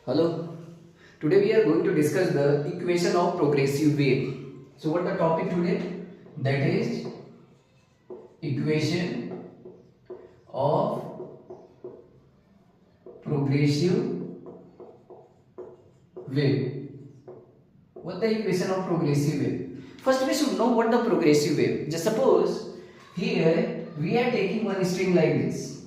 Hello. Today we are going to discuss the equation of progressive wave. So what the topic today? That is equation of progressive wave. What the equation of progressive wave? First we should know what the progressive wave. Just suppose here we are taking one string like this.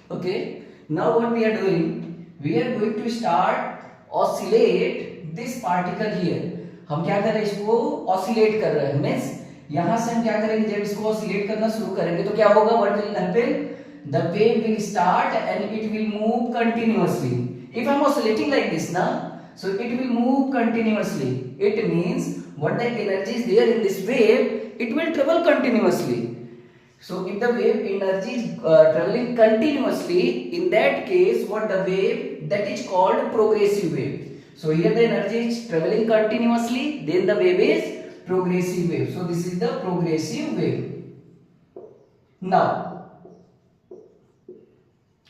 Okay. Now what we are doing? We are going to start oscillate this particle here. हम क्या कर रहे हैं, इसको oscillate कर रहे हैं. Means यहां से हम क्या करेंगे, जब इसको oscillate करना शुरू करेंगे तो क्या होगा, what will happen, the wave will start and it will move continuously. If I am oscillating like this now, so it will move continuously. It means what the energy is there in this wave, it will travel continuously. So if the wave energy is traveling continuously, in that case what the wave, that is called progressive wave. So here the energy is traveling continuously, then the wave is progressive wave. So this is the progressive wave. Now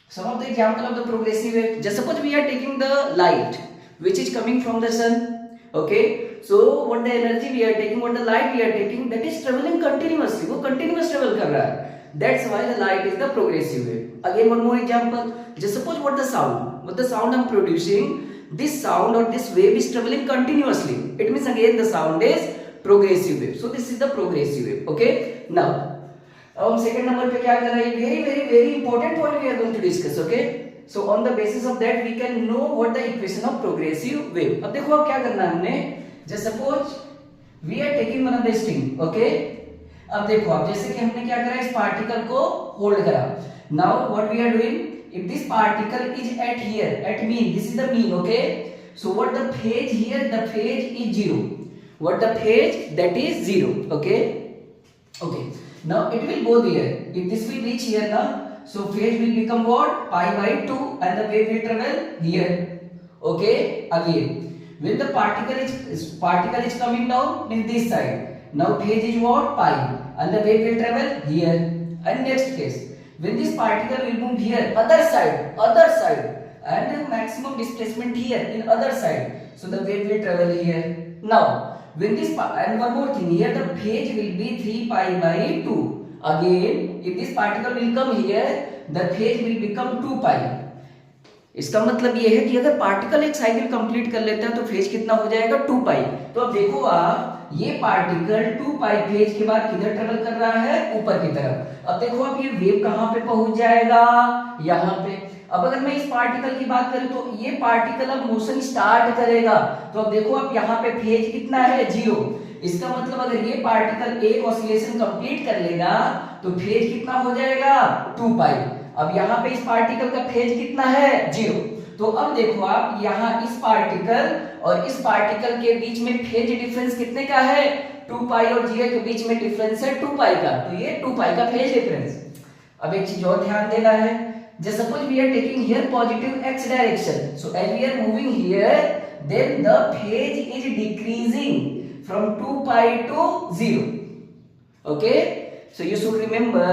some of the example of the progressive wave. Just suppose we are taking the light which is coming from the sun. Okay, so what the energy we are taking, what the light we are taking, that is traveling continuously. वो continuous travel कर रहा है. That's why the light is the progressive wave. Again one more example. Just suppose what the sound I'm producing, this sound or this wave is traveling continuously. It means again the sound is progressive wave. So this is the progressive wave. Okay. Now अब हम second number पे क्या कर रहे हैं, very important point we are going to discuss. Okay, so on the basis of that we can know what the equation of progressive wave. अब देखो अब क्या करना है हमने. Just suppose we are taking one of the string. Okay, अब देखो अब जैसे कि हमने क्या करा, इस पार्टिकल को होल्ड करा. Now what we are doing, if this particle is at here, at mean, this is the mean. Okay, so what the phase here, the phase is 0. What the phase, that is 0. Okay, now it will go there. If this will reach here now, so phase will become what, pi by 2, and the wave will travel here. Okay, again when the particle is coming down in this side, now phase is what, pi, and the wave will travel here. And next case, when this particle will move here, other side, and the maximum displacement here in other side, so the wave will travel here. Now when this, and one more thing, here the phase will be 3 pi by 2. Again if this particle will come here, the phase will become 2 pi. इसका मतलब ये है कि अगर particle एक cycle complete कर लेता है तो फेज कितना हो जाएगा, 2 पाई. तो अब देखो आप, ये पार्टिकल 2 पाई फेज के बाद किधर ट्रेवल कर रहा है, ऊपर की तरफ. अब देखो आप ये वेव कहां पे पहुंच जाएगा, यहां पे. अब अगर मैं इस पार्टिकल की बात करूं तो ये पार्टिकल अब मोशन स्टार्ट करेगा. तो अब देखो आप यहाँ पे फेज कितना है, 0. इसका मतलब अगर ये पार्टिकल एक ऑसिलेशन कंप्लीट कर लेगा तो फेज कितना हो जाएगा, 2 पाई. अब यहाँ पे इस पार्टिकल का फेज कितना है, 0. तो अब देखो आप, यहाँ इस पार्टिकल और इस पार्टिकल के बीच में फेज डिफरेंस कितने का है, 2 पाई, और 0 के बीच में डिफरेंस है 2 पाई का. तो ये 2 पाई का फेज डिफरेंस. अब एक चीज और ध्यान देना है. Just suppose we are taking here positive x direction. So as we are moving here, then the phase is decreasing from 2 pi to 0. Okay, so you should remember,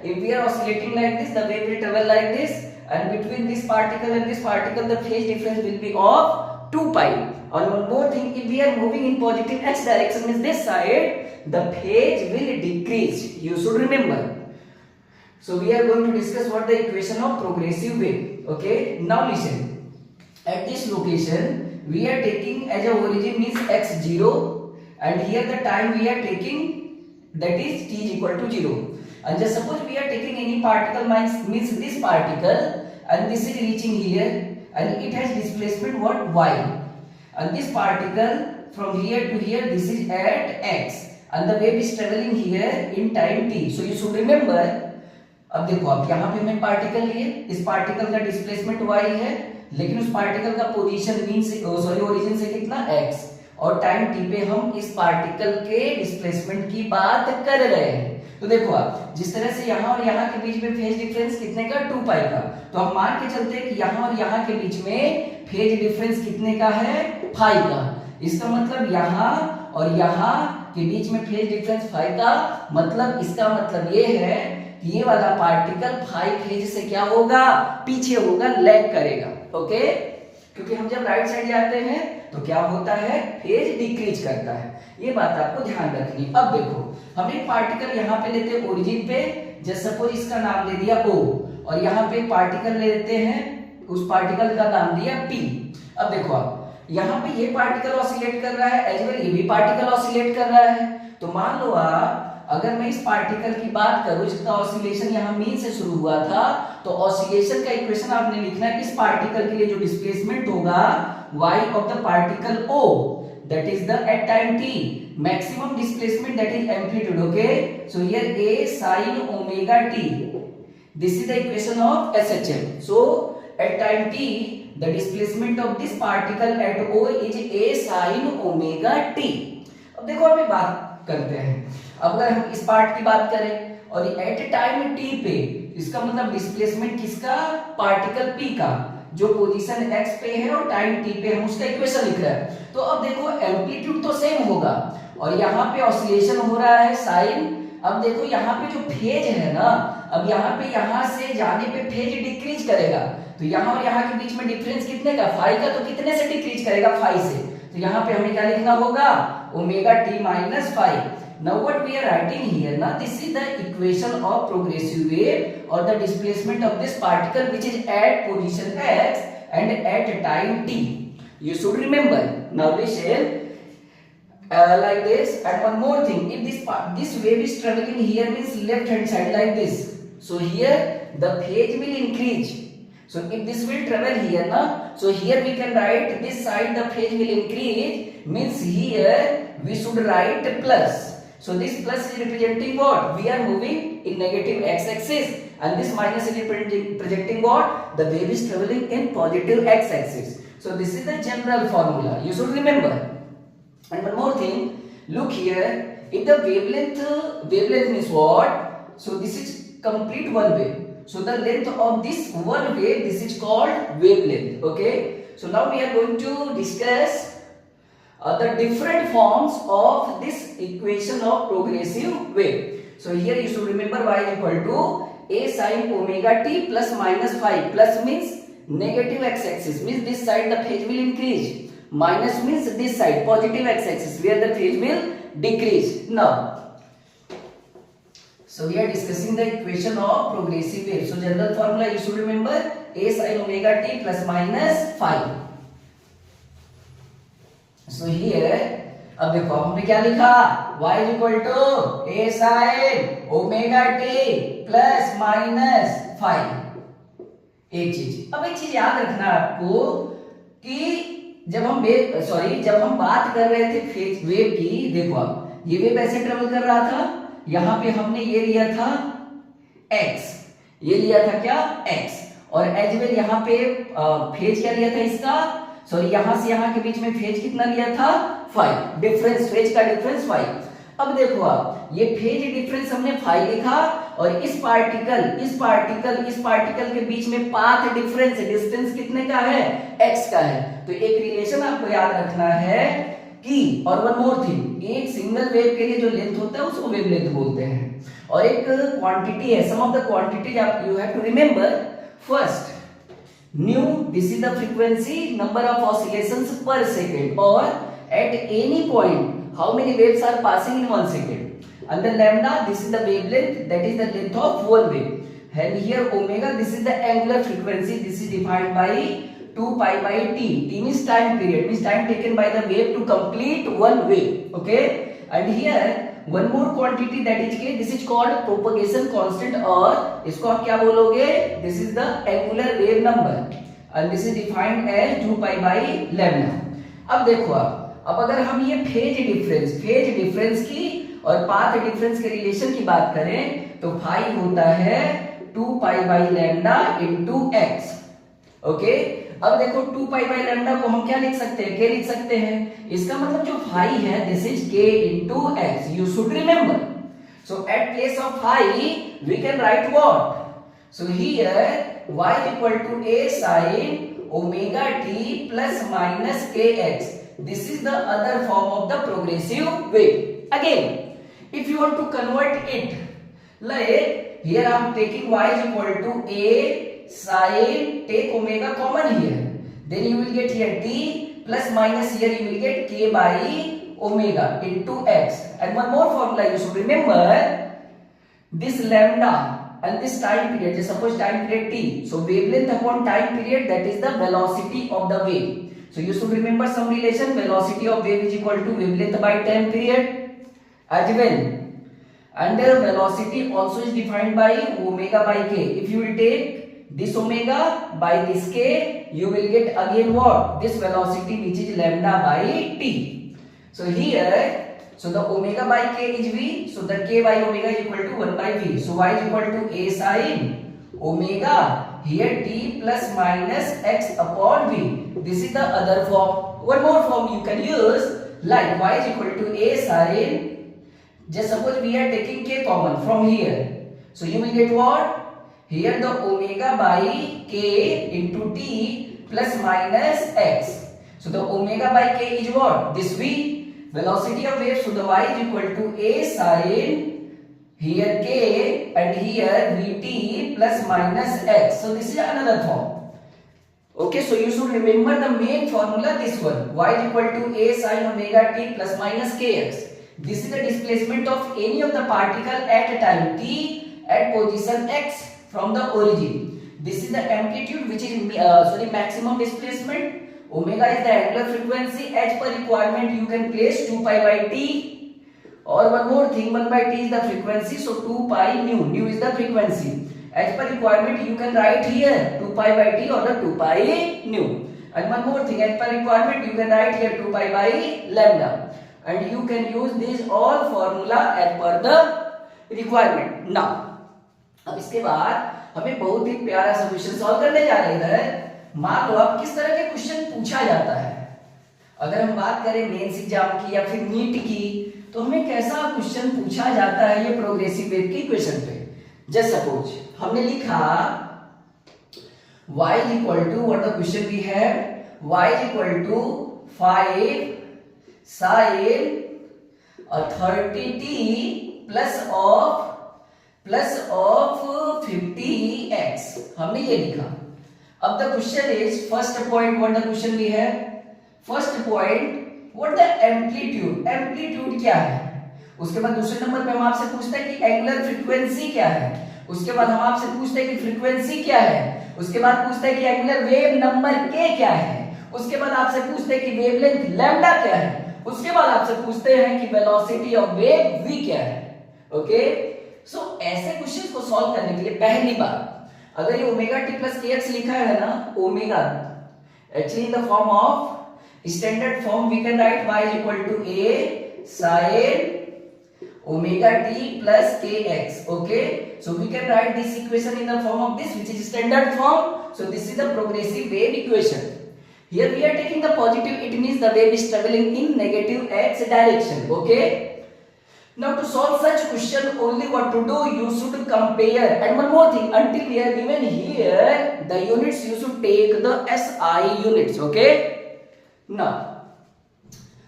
if we are oscillating like this, the wave will travel like this, and between this particle and this particle the phase difference will be of 2 pi. And one more thing, if we are moving in positive x direction, means this side, the phase will decrease. You should remember. So we are going to discuss what the equation of progressive wave. Okay, now listen. At this location we are taking as a origin means x0, and here the time we are taking, that is t is equal to 0. And just suppose we are taking any particle, means this particle, and this is reaching here, and it has displacement what, y, and this particle from here to here, this is at x, and the wave is traveling here in time t. So you should remember. अब देखो आप यहाँ पे मैं particle लिए, इस particle का displacement y है, लेकिन उस पार्टिकल का पोजीशन मीन से, ओरिजिन से कितना, x, और टाइम t पे हम इस पार्टिकल के डिस्प्लेसमेंट की बात कर रहे हैं. तो देखो आप, जिस तरह से यहाँ और यहाँ के बीच में फेज डिफरेंस कितने का, 2 पाई का. तो हम मान के चलते हैं कि यहाँ और यहाँ के बीच में फेज डिफरेंस कितने का है, 5 का. इसका मतलब यहाँ और यहाँ के बीच में फेज डिफरेंस 5 का. मतलब इसका मतलब ये है कि ये वाला पार्टिकल 5 फेज से क्या होगा, पीछे होगा, लैग करेगा. ओके, क्योंकि हम जब राइट साइड जाते हैं तो क्या होता है, फेज डिक्रीज करता है। ये बात आपको ध्यान रखनी। अब देखो हम एक पार्टिकल यहाँ पे लेते हैं ओरिजिन पे, जैसे सपोज इसका नाम दे दिया O, और यहाँ पे पार्टिकल लेते हैं, उस पार्टिकल का नाम दिया P। अब देखो आप यहाँ पे ये पार्टिकल ऑसिलेट कर रहा है, एज वेल ये भी पार्टिकल ऑसिलेट कर रहा है। तो मान लो आप, अगर मैं इस पार्टिकल की बात करूं जिसका ऑसिलेशन यहाँ मीन से शुरू हुआ था, तो ऑसिलेशन का इक्वेशन आपने लिखना है, इस पार्टिकल के लिए जो डिस्प्लेसमेंट होगा y of the particle O, that is the at time t maximum displacement, that is amplitude. Okay, so here a sin omega t, this is the equation of SHM. So at time t the displacement of this particle at O is a sin omega t. अब देखो हम बात करते हैं, अगर हम इस part की बात करें और एट टाइम t पे, इसका मतलब डिस्प्लेसमेंट किसका, पार्टिकल p का, जो पोजीशन x पे है और टाइम t पे हम उसका इक्वेशन लिख रहे हैं। तो अब देखो एम्पलीट्यूड तो सेम होगा और यहाँ पे ऑसिलेशन हो रहा है साइन। अब देखो यहाँ पे जो फेज है ना, अब यहाँ पे यहाँ से जाने पे फेज डिक्रीज करेगा, तो यहाँ और यहाँ के बीच में डिफरेंस कितने का, फाई का, तो कितने से डिक्रीज करेगा, फाई से। तो यहाँ पे हमें क्या लिखना होगा, omega t minus phi. Now what we are writing here, now this is the equation of progressive wave or the displacement of this particle which is at position x and at time t. You should remember. Now listen, like this. And one more thing, if this wave is traveling here, means left hand side like this. So here the phase will increase. So if this will travel here, na, so here we can write this side the phase will increase, means here we should write plus. So this plus is representing what? We are moving in negative x-axis, and this minus is representing what? The wave is traveling in positive x-axis. So this is the general formula. You should remember. And one more thing, look here. If the wavelength means what? So this is complete one wave. So the length of this one wave, this is called wavelength. Okay. So now we are going to discuss the different forms of this equation of progressive wave. So here you should remember y is equal to a sin omega t plus minus phi. Plus means negative x-axis, means this side the phase will increase. Minus means this side positive x-axis where the phase will decrease. Now, so we are discussing the equation of progressive wave. So general formula you should remember, a sin omega t plus minus phi. So here, अब देखो हमने क्या लिखा, y is equal to a sin omega t plus minus phi। एक चीज, अब एक चीज याद रखना आपको कि जब हम बात कर रहे थे फेज वेव की, देखो आप ये वेव ऐसे ट्रेवल कर रहा था, यहाँ पे हमने ये लिया था x, ये लिया था क्या x, और एज वेल यहाँ पे फेज क्या लिया था इसका, सॉरी यहाँ से यहाँ के बीच में फेज कितना लिया था, फाई। डिफरेंस, फेज का डिफरेंस फाई। अब देखो आप ये फेज डिफरेंस हमने फाई लिखा, और इस पार्टिकल के बीच में पाथ डिफरेंस, डिस्टेंस कितने का है, x का है। तो एक रिलेशन आपको याद रखना है कि, और वन मोर थिंग, एक सिंगल वेव के लिए जो लेंथ होता है उसको वेवलेंथ बोलते हैं, और एक क्वांटिटी है, सम ऑफ द क्वांटिटीज आप you have to remember. First nu, this is the frequency, number of oscillations per second, or at any point how many waves are passing in 1 second. And the lambda, this is the wavelength, that is the length of one wave. And here omega, this is the angular frequency, this is defined by 2 pi by t. T means time period, means time taken by the wave to complete one wave. Okay, and here one more quantity, that is k, this is called propagation constant, और इसको आप क्या बोलोगे, this is the angular wave number, and this is defined as 2 pi by lambda. अब देखो अब अगर हम ये फेज डिफरेंस की और पाथ डिफरेंस के रिलेशन की बात करें, तो फाई होता है 2 pi by lambda into x. Okay, अब देखो 2 pi by lambda को हम क्या लिख सकते हैं, k लिख सकते हैं। इसका मतलब जो फाई है, this is k into x. You should remember. So at place of phi we can write what? So here y equal to a sin omega t plus minus kx. This is the other form of the progressive wave. Again, if you want to convert it, like here I am taking y is equal to a sin, take omega common here, Then you will get here t plus minus here you will get k by omega into x. And one more formula you should remember, this lambda and this time period, just suppose time period t. So wavelength upon time period, that is the velocity of the wave. So you should remember some relation, velocity of wave is equal to wavelength by time period as well. And the velocity also is defined by omega by k. If you will take this omega by this k, you will get again what? This velocity which is lambda by t. So here, so the omega by k is v, so the k by omega is equal to 1 by v. So y is equal to a sin omega, here t plus minus x upon v. This is the other form. One more form you can use, like y is equal to a sin, just suppose we are taking k common from here. So you will get what? Here the omega by k into t plus minus x. So the omega by k is what? This v, velocity of wave. So the y is equal to a sin here k and here vt plus minus x. So this is another form. Okay, so you should remember the main formula, this one. Y is equal to a sin omega t plus minus kx. This is the displacement of any of the particle at a time t at position x from the origin. This is the amplitude which is maximum displacement. Omega is the angular frequency. As per requirement you can place 2 pi by t, or one more thing, 1 by t is the frequency, so 2 pi nu. Nu is the frequency. As per requirement you can write here 2 pi by t or the 2 pi nu. And one more thing, as per requirement you can write here 2 pi by lambda. And you can use these all formula as per the requirement. Now, अब इसके बाद हमें बहुत ही प्यारा सा question solve करने जा रहे हैं। मान लो अब किस तरह के क्वेश्चन पूछा जाता है। अगर हम बात करें मेंस एग्जाम की या फिर नीट की, तो हमें कैसा क्वेश्चन पूछा जाता है ये प्रोग्रेसिव वेव की क्वेश्चन पे। जस्ट सपोज हमने लिखा y is equal to, what the question we have, y is equal to 5 sin 30t plus of 50x, हमने ये लिखा। अब the question is, first point what the question we have, first point what the amplitude, amplitude क्या है। उसके बाद दूसरे number पे हम आपसे पूछते हैं कि एंगुलर फ्रीक्वेंसी क्या है। उसके बाद हम आपसे पूछते हैं कि फ्रीक्वेंसी क्या है। उसके बाद पूछते हैं कि एंगुलर वेव नंबर k क्या है। उसके बाद आपसे पूछते हैं कि वेवलेंथ लैम्डा क्या है। उसके बाद आपसे पूछते हैं कि वेलोसिटी ऑफ वेव v क्या है। ओके, सो ऐसे क्वेश्चंस को सॉल्व करने के लिए पहली बात, अगर ये omega t plus k x लिखा है ना, omega actually in the form of standard form we can write y is equal to a sin omega t plus kx. Okay, so we can write this equation in the form of this, which is standard form. So this is the progressive wave equation. Here we are taking the positive, it means the wave is traveling in negative x direction. Okay, now to solve such question, only what to do, you should compare. And one more thing, until we are given here the units, you should take the SI units. Okay, now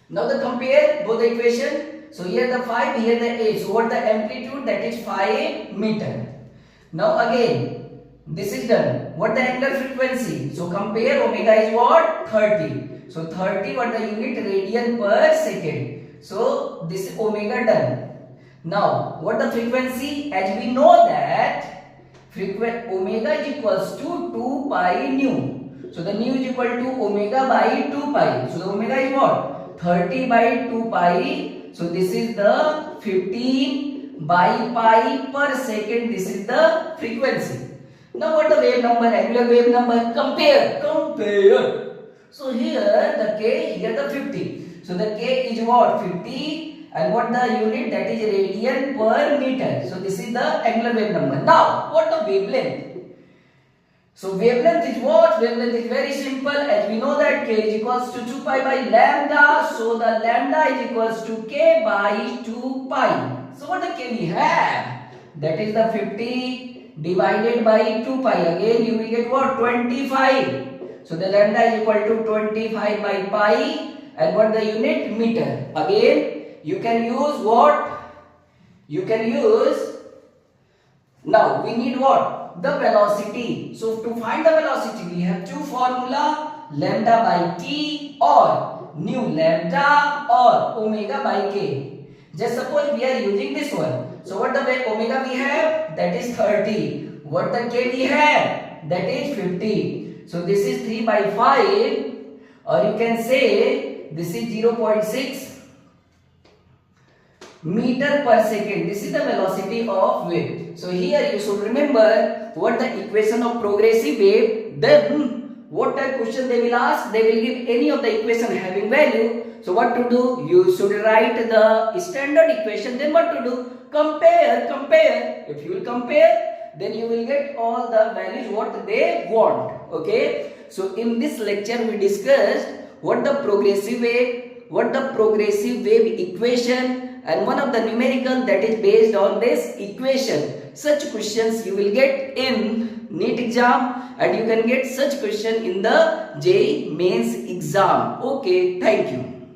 the compare both the equation. So here the 5, here the 8. So what the amplitude, that is 5 meter. Now again this is done. What the angular frequency? So compare, omega is what? 30. So 30 what the unit, radian per second. So this is omega done. Now what the frequency? As we know that omega is equals to 2 pi nu. So the nu is equal to omega by 2 pi. So the omega is what? 30 by 2 pi. So this is the 15 by pi per second. This is the frequency. Now what the wave number, angular wave number? Compare. So here the k, here the 50. So the k is what? 50. And what the unit? That is radian per meter. So this is the angular wave number. Now what the wavelength? So wavelength is what? Wavelength is very simple. As we know that k is equals to 2 pi by lambda. So the lambda is equals to k by 2 pi. So what the k we have? That is the 50 divided by 2 pi. Again you will get what? 25. So the lambda is equal to 25 by pi. And what the unit? Meter. Again you can use what? You can use, now we need what? the velocity. So to find the velocity, we have two formula, lambda by t or nu lambda or omega by k. Just suppose we are using this one. So what the omega we have? That is 30. What the k we have? That is 50. So this is 3 by 5, or you can say this is 0.6 meter per second. This is the velocity of wave. So here you should remember what the equation of progressive wave. Then what type question they will ask? They will give any of the equation having value. So what to do? You should write the standard equation. Then what to do? Compare. If you will compare, then you will get all the values what they want. Okay. So in this lecture we discussed what the progressive wave equation, and one of the numerical that is based on this equation. Such questions you will get in NEET exam, and you can get such question in the JEE mains exam. Okay, thank you.